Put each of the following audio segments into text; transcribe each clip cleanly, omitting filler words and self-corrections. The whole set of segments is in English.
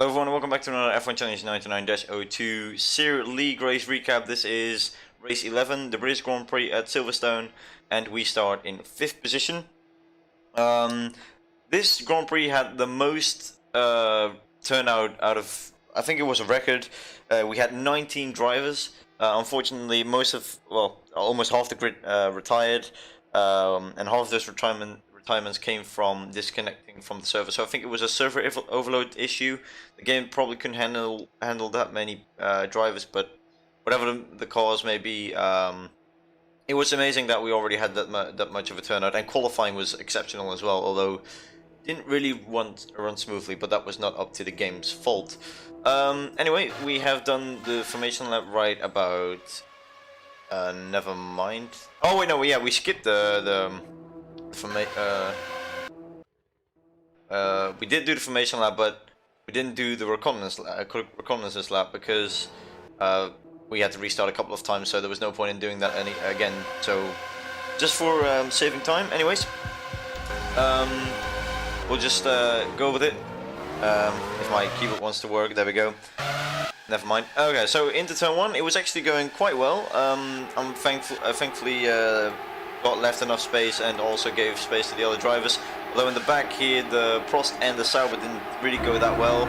Hello everyone, welcome back to another F1 Challenge 99-02 CIR League race recap. This is race 11, the British Grand Prix at Silverstone, and we start in 5th position. This Grand Prix had the most turnout out of, I think it was a record. We had 19 drivers. Unfortunately, almost half the grid retired, and half of those retirements came from disconnecting from the server. So I think it was a server overload issue. The game probably couldn't handle that many drivers, but whatever the cause may be, it was amazing that we already had that much of a turnout, and qualifying was exceptional as well, although didn't really run smoothly, but that was not up to the game's fault. Anyway, we have done the formation lap right about never mind. Oh wait, no, yeah, we skipped we did do the formation lap, but we didn't do the reconnaissance lap because we had to restart a couple of times, so there was no point in doing that again. So just for saving time, anyways, we'll just go with it. If my keyboard wants to work, there we go. Never mind. Okay, so into turn 1, it was actually going quite well. I'm thankfully got left enough space and also gave space to the other drivers. Although in the back here, the Prost and the Sauber didn't really go that well.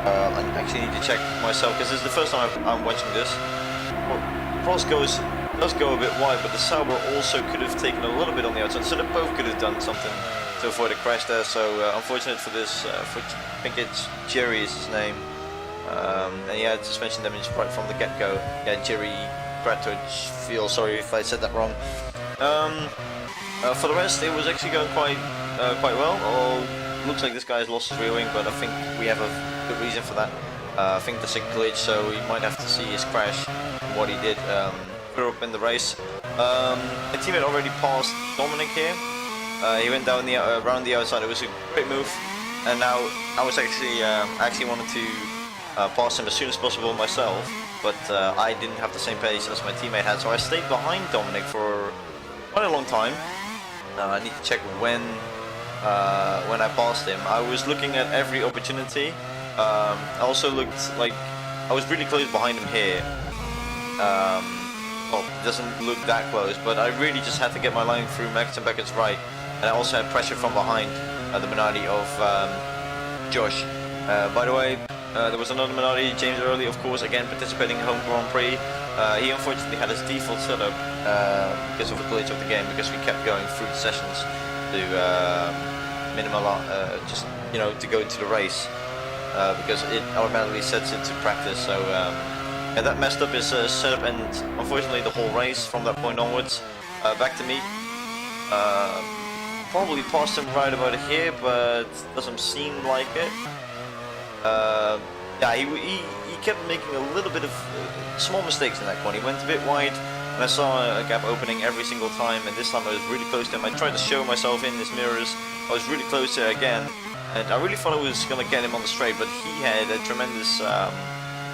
I actually need to check myself because this is the first time I'm watching this. Well, Prost does go a bit wide, but the Sauber also could have taken a little bit on the outside, so they both could have done something to avoid a crash there. So unfortunate for this, I think it's Jerry is his name, and he had suspension damage right from the get-go. Yeah, Jerry Grattage. Feel sorry if I said that wrong. For the rest, it was actually going quite well. Looks like this guy has lost his rear wing, but I think we have a good reason for that. I think there's a glitch, so we might have to see his crash, what he did further up in the race. My teammate already passed Dominic here. He went down around the outside. It was a great move, and now I was actually wanted to pass him as soon as possible myself, but I didn't have the same pace as my teammate had, so I stayed behind Dominic for quite a long time. I need to check when I passed him. I was looking at every opportunity. I also looked like I was really close behind him here. Well, it doesn't look that close, but I really just had to get my line through Max and Beckett's right, and I also had pressure from behind the Minardi of Josh. By the way, there was another Minardi, James Early, of course, again participating in home Grand Prix. He unfortunately had his default setup because of a glitch of the game, because we kept going through the sessions to just to go to the race, because it automatically sets into practice. So yeah, that messed up his setup, and unfortunately the whole race from that point onwards. Back to me. Probably passed him right about here, but doesn't seem like it. Yeah, he kept making a little bit of small mistakes in that corner. He went a bit wide, and I saw a gap opening every single time, and this time I was really close to him. I tried to show myself in his mirrors. I was really close to it again, and I really thought I was going to get him on the straight, but he had a tremendous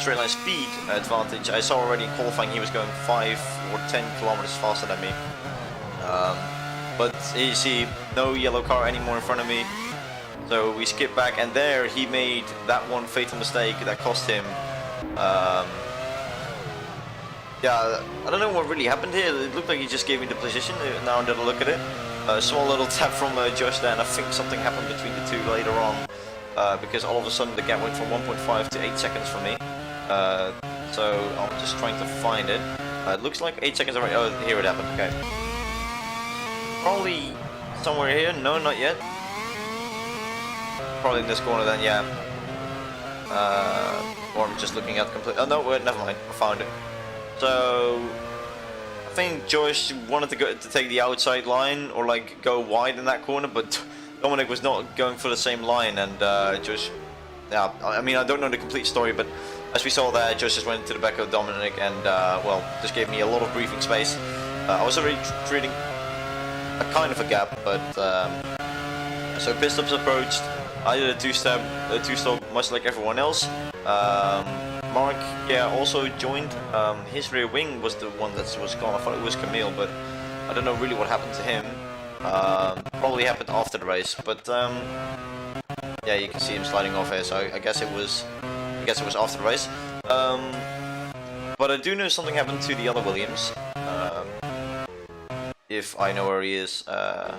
straight line speed advantage. I saw already in qualifying he was going 5 or 10 kilometers faster than me. But you see, no yellow car anymore in front of me. So we skip back, and there he made that one fatal mistake that cost him. Yeah, I don't know what really happened here. It looked like he just gave me the position. Now that I look at it, a small little tap from Josh there, and I think something happened between the two later on, because all of a sudden the gap went from 1.5 to 8 seconds for me. So I'm just trying to find it. It looks like 8 seconds already. Oh, here it happened. Okay, probably somewhere here. No, not yet. Probably in this corner then, yeah. Or I'm just looking at complete. Oh no, wait, never mind. I found it. So I think Josh wanted to take the outside line, or like go wide in that corner, but Dominic was not going for the same line, and Josh. Yeah, I mean, I don't know the complete story, but as we saw there, Josh just went to the back of Dominic and well, just gave me a lot of breathing space. I was already treating a kind of a gap, but so pit stops approached. I did a two-stop, much like everyone else. Mark, yeah, also joined. His rear wing was the one that was gone. I thought it was Camille, but I don't know really what happened to him. Probably happened after the race, but yeah, you can see him sliding off here. So I guess it was after the race. But I do know something happened to the other Williams. If I know where he is, I'm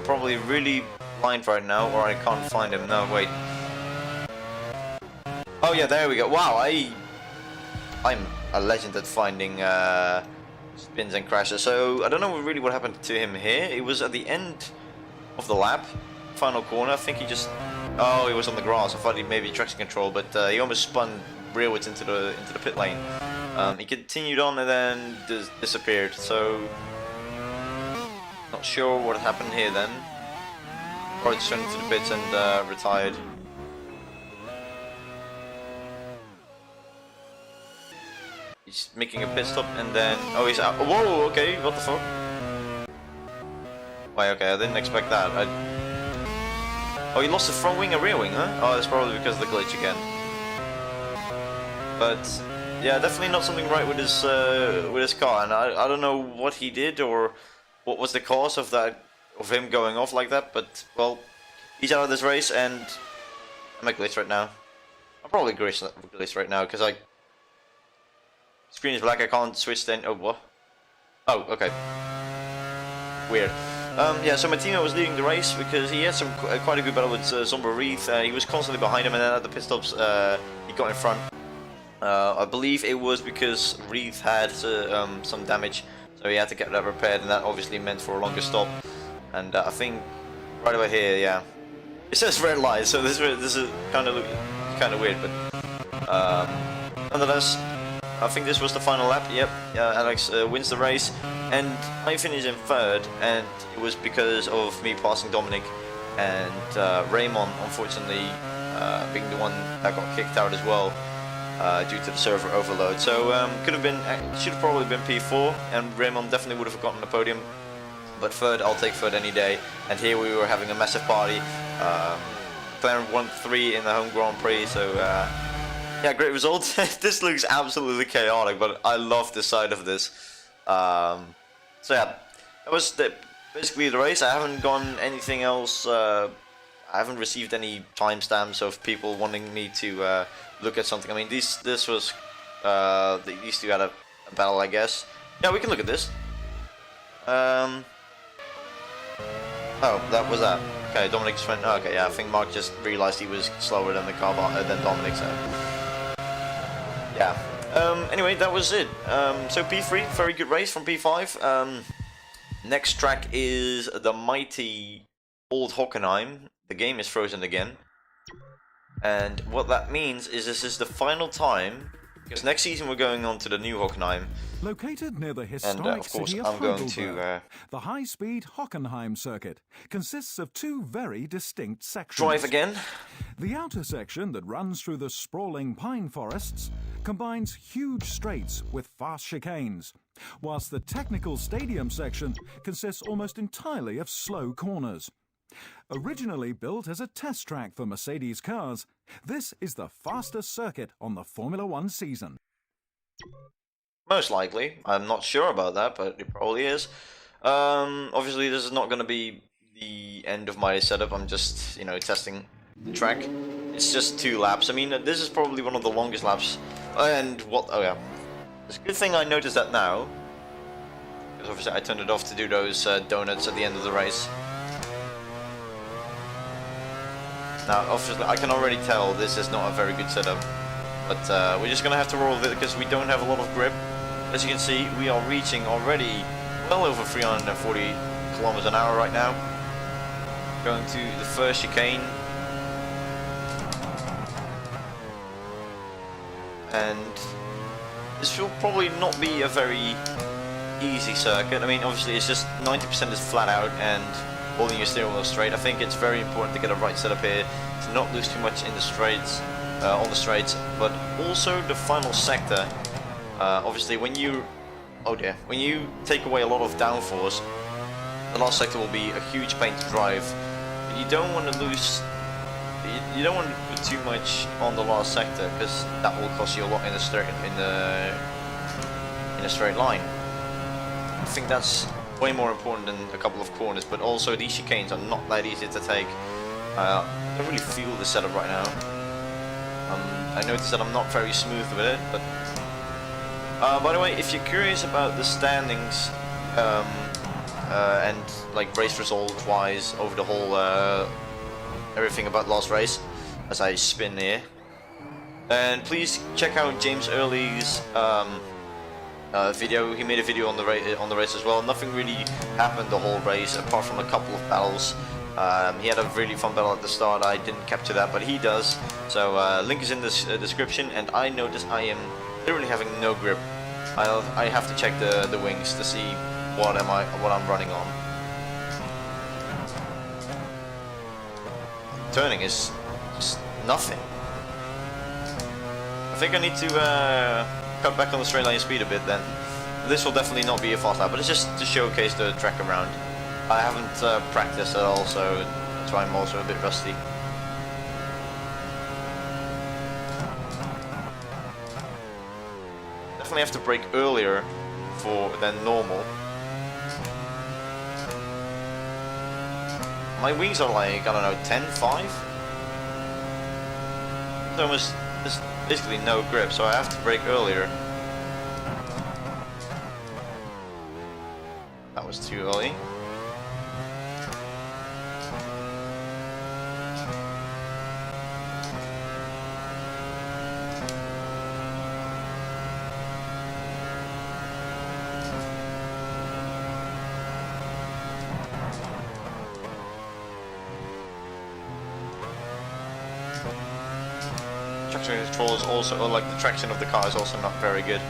probably really blind right now, or I can't find him. No, wait. Oh yeah, there we go. Wow, I'm a legend at finding spins and crashes. So I don't know really what happened to him here. It was at the end of the lap, final corner. I think he just, oh, he was on the grass. I thought he maybe traction control, but he almost spun rearwards into the pit lane. He continued on and then disappeared. So not sure what happened here then. Probably just went into the pits and retired. He's making a pit stop and then, oh, he's out. Whoa, okay, what the fuck? Wait, okay, I didn't expect that. Oh, he lost the front wing and rear wing, huh? Oh, that's probably because of the glitch again. But yeah, definitely not something right with his car, and I don't know what he did or what was the cause of that, of him going off like that. But well, he's out of this race, and I'm a glitch right now. I'm probably glitch right now because screen is black. I can't switch then. Oh, what? Oh, okay. Weird. Yeah, so Martino was leading the race because he had quite a good battle with Zomber Reith. He was constantly behind him, and then at the pit stops, he got in front. I believe it was because Reith had some damage, so he had to get that repaired, and that obviously meant for a longer stop. And I think right over here, yeah, it says red light, so this is kind of weird, but nonetheless. I think this was the final lap. Yep, Alex wins the race, and I finished in third, and it was because of me passing Dominic and Raymond, unfortunately, being the one that got kicked out as well due to the server overload. So should have probably been P4, and Raymond definitely would have gotten the podium. But third, I'll take third any day. And here we were having a massive party. McLaren won 3 in the home Grand Prix, so. Yeah, great result. This looks absolutely chaotic, but I love the side of this. So yeah, that was basically the race. I haven't gone anything else. I haven't received any timestamps of people wanting me to look at something. I mean, this was these two had a battle, I guess. Yeah, we can look at this. Oh, that was that. Okay, Dominic just went. Okay, yeah, I think Mark just realized he was slower than the car than Dominic. So. Yeah. Anyway, that was it. So P3, very good race from P5. Next track is the mighty old Hockenheim. The game is frozen again. And what that means is this is the final time, because next season we're going on to the new Hockenheim. Located near the historic city of Heidelberg, the high-speed Hockenheim circuit consists of 2 very distinct sections. Drive again. The outer section that runs through the sprawling pine forests combines huge straights with fast chicanes, whilst the technical stadium section consists almost entirely of slow corners. Originally built as a test track for Mercedes cars, this is the fastest circuit on the Formula 1 season. Most likely. I'm not sure about that, but it probably is. Obviously, this is not going to be the end of my setup. I'm just, testing the track. It's just 2 laps. I mean, this is probably one of the longest laps. And what? Oh yeah, it's a good thing I noticed that now, because obviously I turned it off to do those donuts at the end of the race. Now, obviously, I can already tell this is not a very good setup, but we're just gonna have to roll with it because we don't have a lot of grip. As you can see, we are reaching already well over 340 kilometers an hour right now. Going to the first chicane. And this will probably not be a very easy circuit. I mean, obviously it's just 90% is flat out and holding your steering wheel straight. I think it's very important to get a right setup here to not lose too much in the straights, on the straights, but also the final sector. Obviously, when you take away a lot of downforce, the last sector will be a huge pain to drive. But you don't want to lose. You don't want to put too much on the last sector because that will cost you a lot in a straight line. I think that's way more important than a couple of corners, but also these chicanes are not that easy to take. I don't really feel the setup right now. I noticed that I'm not very smooth with it, but by the way, if you're curious about the standings and like race result wise over the whole everything about last race, as I spin here, then please check out James Early's video. He made a video on the race as well. Nothing really happened the whole race apart from a couple of battles. He had a really fun battle at the start. I didn't capture that, but he does. So link is in the description. And I noticed I am literally having no grip. I have to check the wings to see what I'm running on. Turning is just nothing. I think I need to cut back on the straight line speed a bit then. This will definitely not be a fast lap, but it's just to showcase the track around. I haven't practiced at all, so that's why I'm also a bit rusty. Definitely have to brake earlier than normal. My wings are like, I don't know, 10.5? There's basically no grip, so I have to brake earlier. That was too early. Traction control is also, like the traction of the car is also not very good.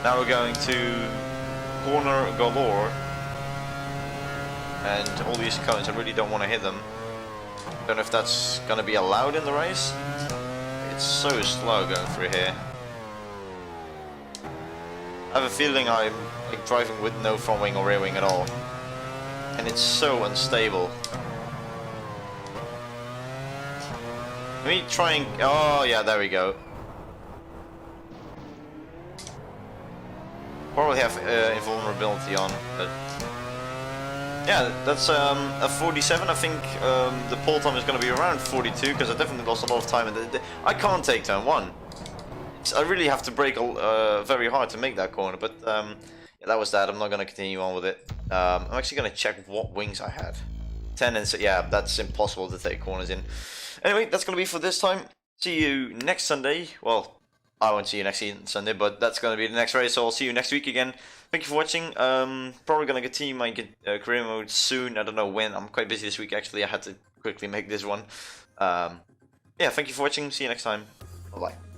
Now we're going to corner galore, and all these cones, I really don't want to hit them. Don't know if that's gonna be allowed in the race. It's so slow going through here. I have a feeling I'm like driving with no front wing or rear wing at all, and it's so unstable. Let me try and... oh yeah, there we go. Probably have invulnerability on, but... yeah, that's a 47. I think the pole time is going to be around 42, because I definitely lost a lot of time. I can't take turn 1. I really have to brake very hard to make that corner, but yeah, that was that. I'm not going to continue on with it. I'm actually going to check what wings I had. 10 and so, yeah, that's impossible to take corners in. Anyway, that's going to be for this time. See you next Sunday. Well, I won't see you next Sunday, but that's going to be the next race, so I'll see you next week again. Thank you for watching. Probably going to continue my career mode soon. I don't know when. I'm quite busy this week, actually. I had to quickly make this one. Yeah, thank you for watching. See you next time. Bye-bye.